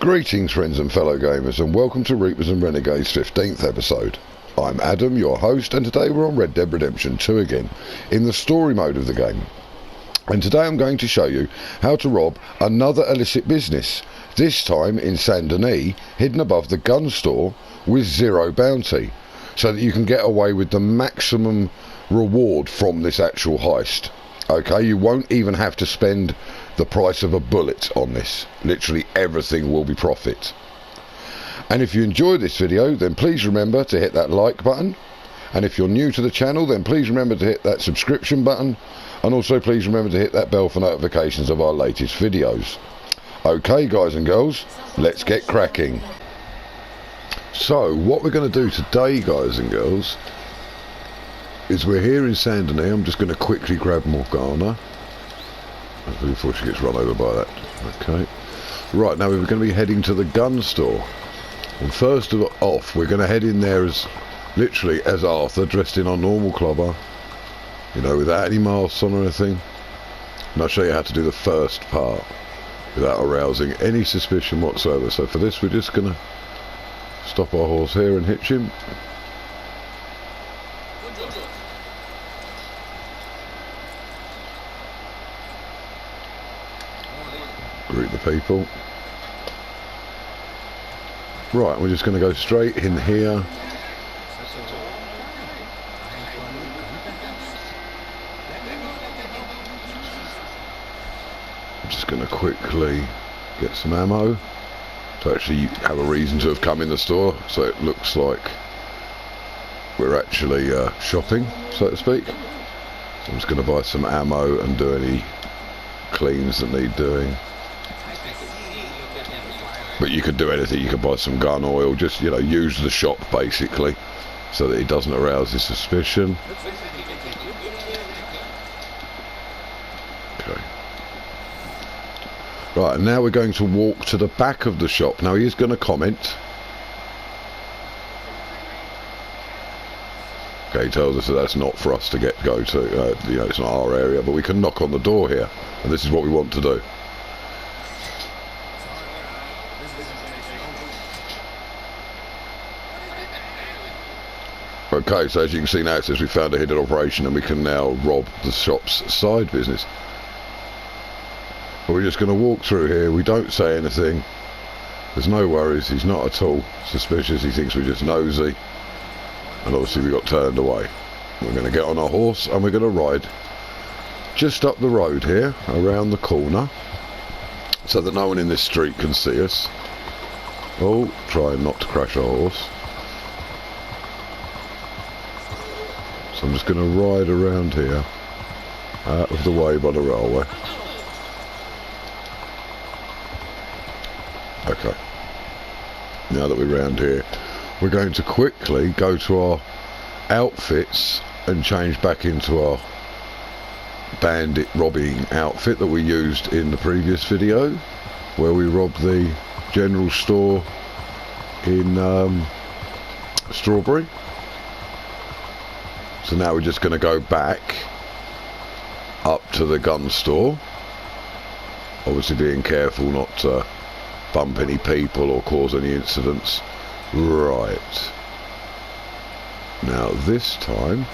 Greetings friends and fellow gamers, and welcome to Reapers and Renegades 15th episode. I'm Adam, your host, and today we're on Red Dead Redemption 2 again, in the story mode of the game. And today I'm going to show you how to rob another illicit business, this time in St Denis, hidden above the gun store with zero bounty, so that you can get away with the maximum reward from this actual heist. Okay, you won't even have to spend the price of a bullet on this. Literally everything will be profit. And if you enjoyed this video, then please remember to hit that like button. And if you're new to the channel, then please remember to hit that subscription button. And also please remember to hit that bell for notifications of our latest videos. Okay guys and girls, let's get cracking. So what we're going to do today, guys and girls, is we're here in St Denis. I'm just going to quickly grab Morgana before she gets run over by that. Okay. Right, now we're going to be heading to the gun store. And first off, we're going to head in there as literally as Arthur, dressed in our normal clobber, you know, without any masks on or anything. And I'll show you how to do the first part without arousing any suspicion whatsoever. So for this, we're just going to stop our horse here and hitch him. Greet the people. Right, we're just going to go straight in here. I'm just going to quickly get some ammo to actually have a reason to have come in the store, so it looks like we're actually shopping, so to speak. So I'm just going to buy some ammo and do any cleans that need doing. But you could do anything. You could buy some gun oil, just, you know, use the shop basically, so that it doesn't arouse his suspicion. Okay. Right, and now we're going to walk to the back of the shop. Now he is going to comment. Okay, he tells us that that's not for us to go to. You know, it's not our area, but we can knock on the door here, and this is what we want to do. Okay, so as you can see now it says we found a hidden operation and we can now rob the shop's side business. But we're just going to walk through here. We don't say anything. There's no worries. He's not at all suspicious. He thinks we're just nosy. And obviously we got turned away. We're going to get on our horse and we're going to ride just up the road here, around the corner, so that no one in this street can see us. Oh, trying not to crash our horse. So I'm just going to ride around here, out of the way by the railway. Okay. Now that we're around here, we're going to quickly go to our outfits and change back into our bandit robbing outfit that we used in the previous video, where we robbed the general store in Strawberry. So now we're just going to go back up to the gun store, obviously being careful not to bump any people or cause any incidents. Right, now this time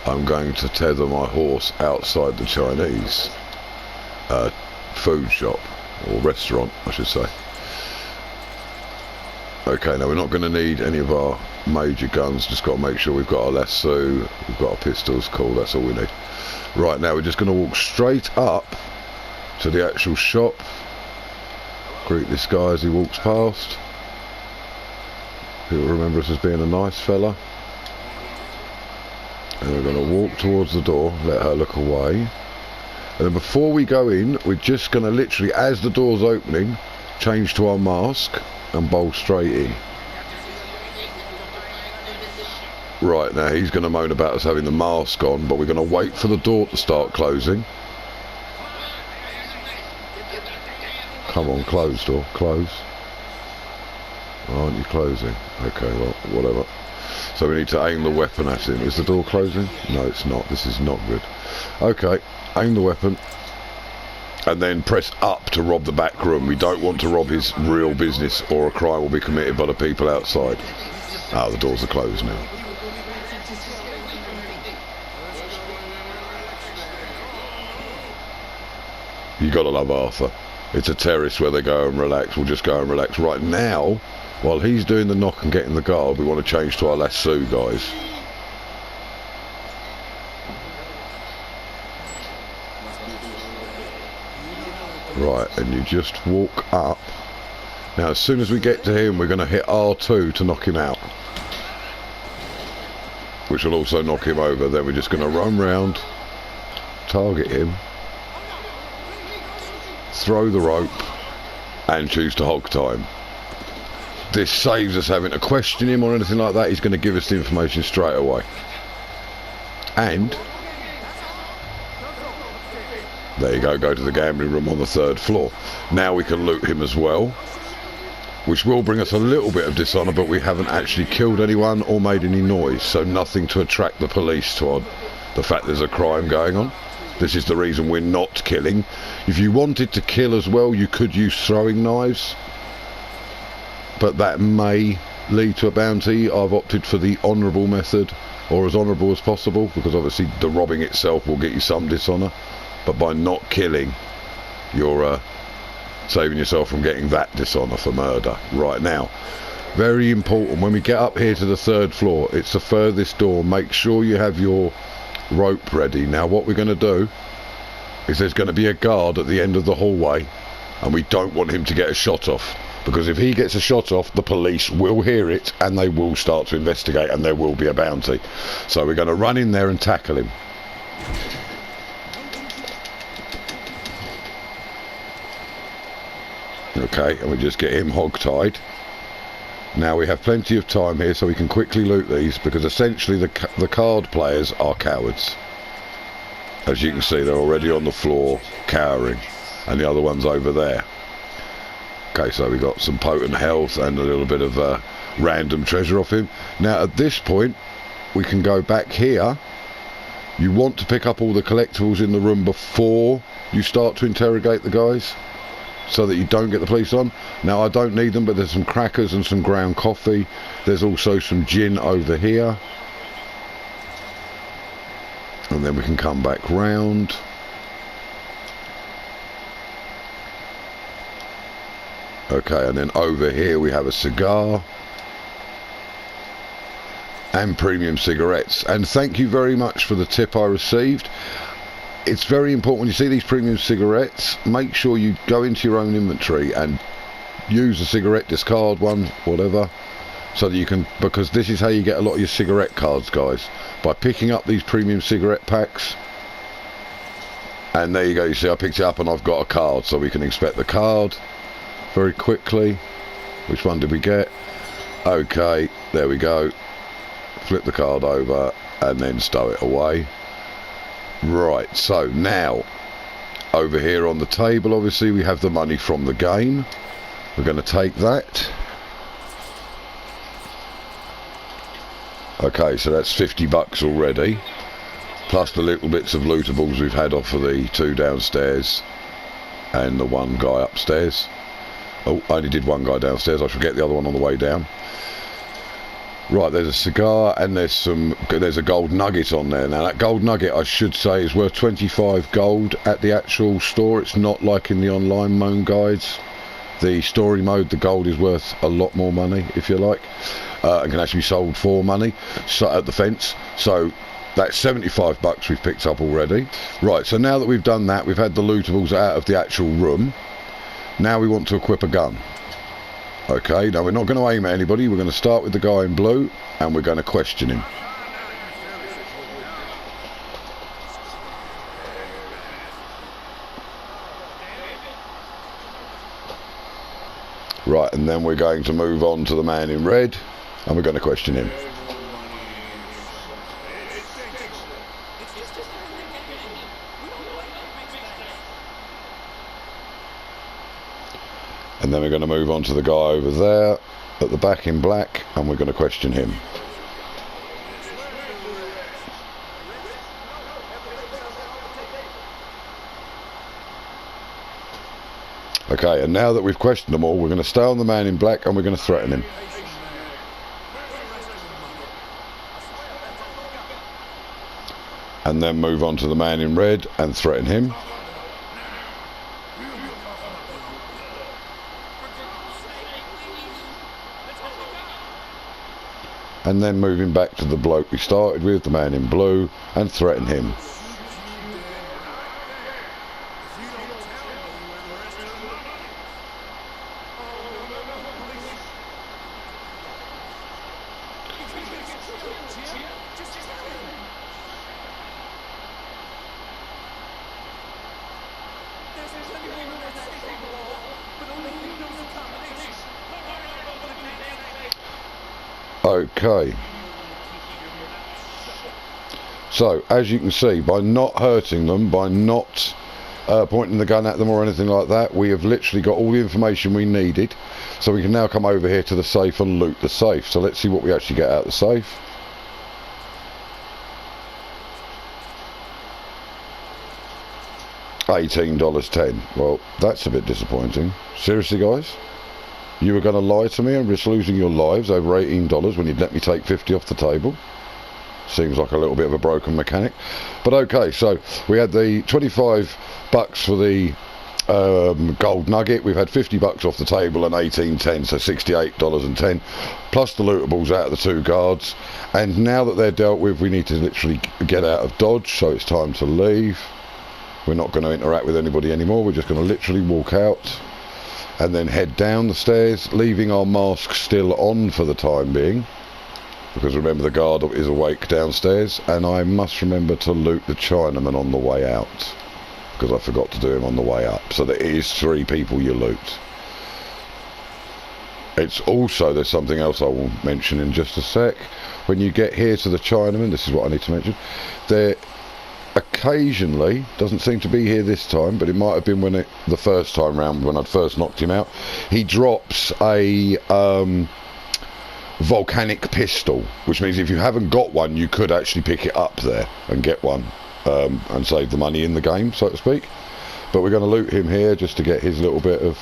I'm going to tether my horse outside the Chinese food shop, or restaurant I should say. Okay, now we're not going to need any of our major guns, just got to make sure we've got our lasso, we've got our pistols. Cool, that's all we need. Right, now we're just going to walk straight up to the actual shop, greet this guy as he walks past. He'll remember us as being a nice fella. And we're going to walk towards the door, let her look away, and then before we go in, we're just going to literally, as the door's opening, change to our mask and bowl straight in. Right, now he's going to moan about us having the mask on, but we're going to wait for the door to start closing. Come on, close door, close. Aren't you closing? Okay, well, whatever. So we need to aim the weapon at him. Is the door closing? No, it's not. This is not good. Okay, aim the weapon. and then press up to rob the back room. We don't want to rob his real business, or a crime will be committed by the people outside. Oh, the doors are closed now. You gotta love Arthur. It's a terrace where they go and relax. We'll just go and relax right now. While he's doing the knock and getting the guard, we want to change to our lasso, guys. Right, and you just walk up. Now, as soon as we get to him, we're going to hit R2 to knock him out, which will also knock him over. Then we're just going to run round, target him, throw the rope, and choose to hog time. This saves us having to question him or anything like that. He's going to give us the information straight away. And there you go to the gambling room on the 3rd floor. Now we can loot him as well, which will bring us a little bit of dishonour, but we haven't actually killed anyone or made any noise, so nothing to attract the police to the fact there's a crime going on. This is the reason we're not killing. If you wanted to kill as well, you could use throwing knives, but that may lead to a bounty. I've opted for the honourable method, or as honourable as possible, because obviously the robbing itself will get you some dishonour, but by not killing, you're saving yourself from getting that dishonour for murder. Right now, very important, when we get up here to the 3rd floor, it's the furthest door. Make sure you have your rope ready. Now what we're going to do is there's going to be a guard at the end of the hallway, and we don't want him to get a shot off, because if he gets a shot off, the police will hear it and they will start to investigate, and there will be a bounty. So we're going to run in there and tackle him. Okay, and we just get him hog-tied. Now we have plenty of time here, so we can quickly loot these, because essentially the card players are cowards. As you can see, they're already on the floor cowering, and the other one's over there. Okay, so we got some potent health and a little bit of random treasure off him. Now at this point, we can go back here. You want to pick up all the collectibles in the room before you start to interrogate the guys, so that you don't get the police on. Now I don't need them, but there's some crackers and some ground coffee. There's also some gin over here, and then we can come back round. Okay, and then over here we have a cigar and premium cigarettes. And thank you very much for the tip I received. It's very important when you see these premium cigarettes, make sure you go into your own inventory and use a cigarette, discard one, whatever, so that you can, because this is how you get a lot of your cigarette cards, guys, by picking up these premium cigarette packs. And there you go, you see I picked it up and I've got a card, so we can inspect the card very quickly. Which one did we get? Okay, there we go. Flip the card over and then stow it away. Right, so now over here on the table, obviously we have the money from the game. We're going to take that. Okay, so that's 50 bucks already, plus the little bits of lootables we've had off of the 2 downstairs and the 1 guy upstairs. Oh, I only did 1 guy downstairs, I shall get the other one on the way down. Right, there's a cigar and there's a gold nugget on there. Now that gold nugget, I should say, is worth 25 gold at the actual store. It's not like in the online mode guides. The story mode, the gold is worth a lot more money, if you like, and can actually be sold for money, so at the fence. So that's 75 bucks we've picked up already. Right, so now that we've done that, we've had the lootables out of the actual room. Now we want to equip a gun. Okay, now we're not going to aim at anybody. We're going to start with the guy in blue and we're going to question him. Right, and then we're going to move on to the man in red and we're going to question him. And then we're going to move on to the guy over there at the back in black and we're going to question him. Okay, and now that we've questioned them all, we're going to stay on the man in black and we're going to threaten him. And then move on to the man in red and threaten him. And then moving back to the bloke we started with, the man in blue, and threaten him. Okay, so as you can see, by not hurting them, by not pointing the gun at them or anything like that, we have literally got all the information we needed, so we can now come over here to the safe and loot the safe. So let's see what we actually get out of the safe. $18.10. Well, that's a bit disappointing. Seriously, guys? You were going to lie to me and risk losing your lives over $18 when you'd let me take 50 off the table? Seems like a little bit of a broken mechanic. But okay, so we had the 25 bucks for the gold nugget. We've had 50 bucks off the table and 18.10, so $68.10, plus the lootables out of the two guards. And now that they're dealt with, we need to literally get out of Dodge, so it's time to leave. We're not going to interact with anybody anymore. We're just going to literally walk out and then head down the stairs, leaving our mask still on for the time being, because remember the guard is awake downstairs, and I must remember to loot the Chinaman on the way out, because I forgot to do him on the way up. So there is 3 people you loot. It's also, there's something else I will mention in just a sec. When you get here to the Chinaman, this is what I need to mention, there occasionally, doesn't seem to be here this time, but it might have been when the first time round when I'd first knocked him out, he drops a volcanic pistol, which means if you haven't got one, you could actually pick it up there and get one and save the money in the game, so to speak. But we're going to loot him here just to get his little bit of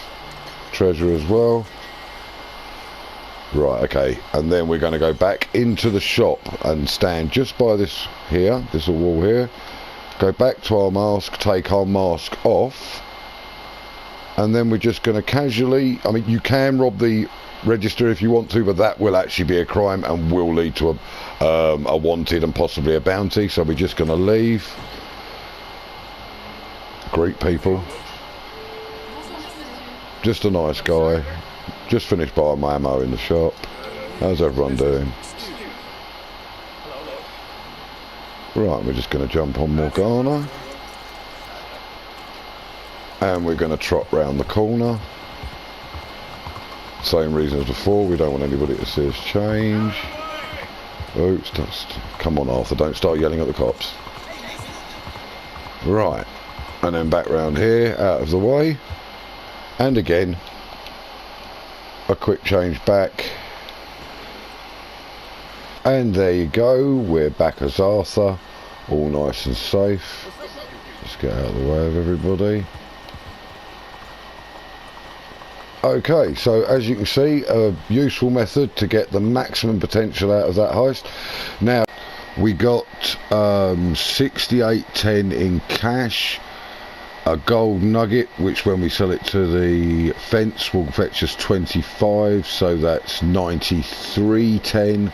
treasure as well. Right, okay, and then we're going to go back into the shop and stand just by this here, this wall here. Go back to our mask, take our mask off, and then we're just going to casually, I mean, you can rob the register if you want to, but that will actually be a crime and will lead to a wanted and possibly a bounty, so we're just going to leave. Greet people. Just a nice guy. Just finished buying my ammo in the shop. How's everyone doing? Right, we're just going to jump on Morgana. And we're going to trot round the corner. Same reason as before, we don't want anybody to see us change. Oops, come on Arthur, don't start yelling at the cops. Right, and then back round here, out of the way. And again, a quick change back. And there you go, we're back as Arthur, all nice and safe. Let's get out of the way of everybody. Okay, so as you can see, a useful method to get the maximum potential out of that heist. Now, we got 68.10 in cash, a gold nugget, which when we sell it to the fence will fetch us 25, so that's 93.10.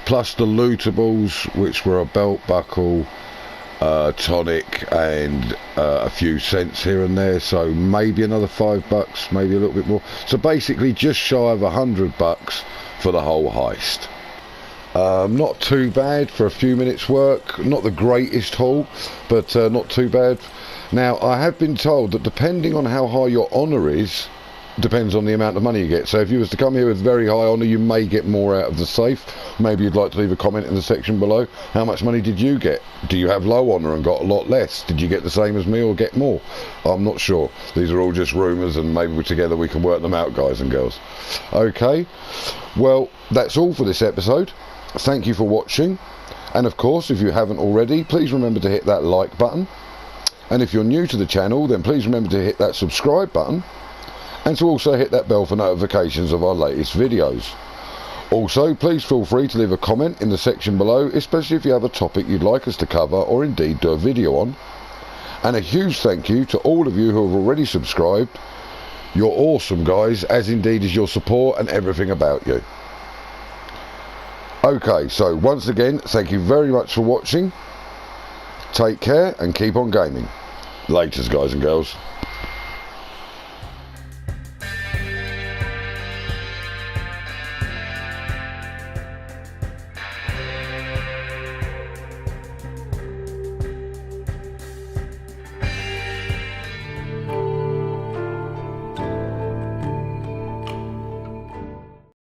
Plus the lootables, which were a belt buckle, tonic, and a few cents here and there, so maybe another $5, maybe a little bit more. So basically just shy of $100 for the whole heist. Not too bad for a few minutes work. Not the greatest haul, but not too bad. Now I have been told that depending on how high your honour is, depends on the amount of money you get. So if you was to come here with very high honour, you may get more out of the safe. Maybe you'd like to leave a comment in the section below. How much money did you get? Do you have low honour and got a lot less? Did you get the same as me or get more? I'm not sure. These are all just rumours, and maybe together we can work them out, guys and girls. Okay, well, that's all for this episode. Thank you for watching, and of course, if you haven't already, please remember to hit that like button, and if you're new to the channel, then please remember to hit that subscribe button. and to also hit that bell for notifications of our latest videos. Also, please feel free to leave a comment in the section below, especially if you have a topic you'd like us to cover or indeed do a video on. And a huge thank you to all of you who have already subscribed. You're awesome, guys, as indeed is your support and everything about you. Okay, so once again, thank you very much for watching. Take care and keep on gaming. Laters, guys and girls.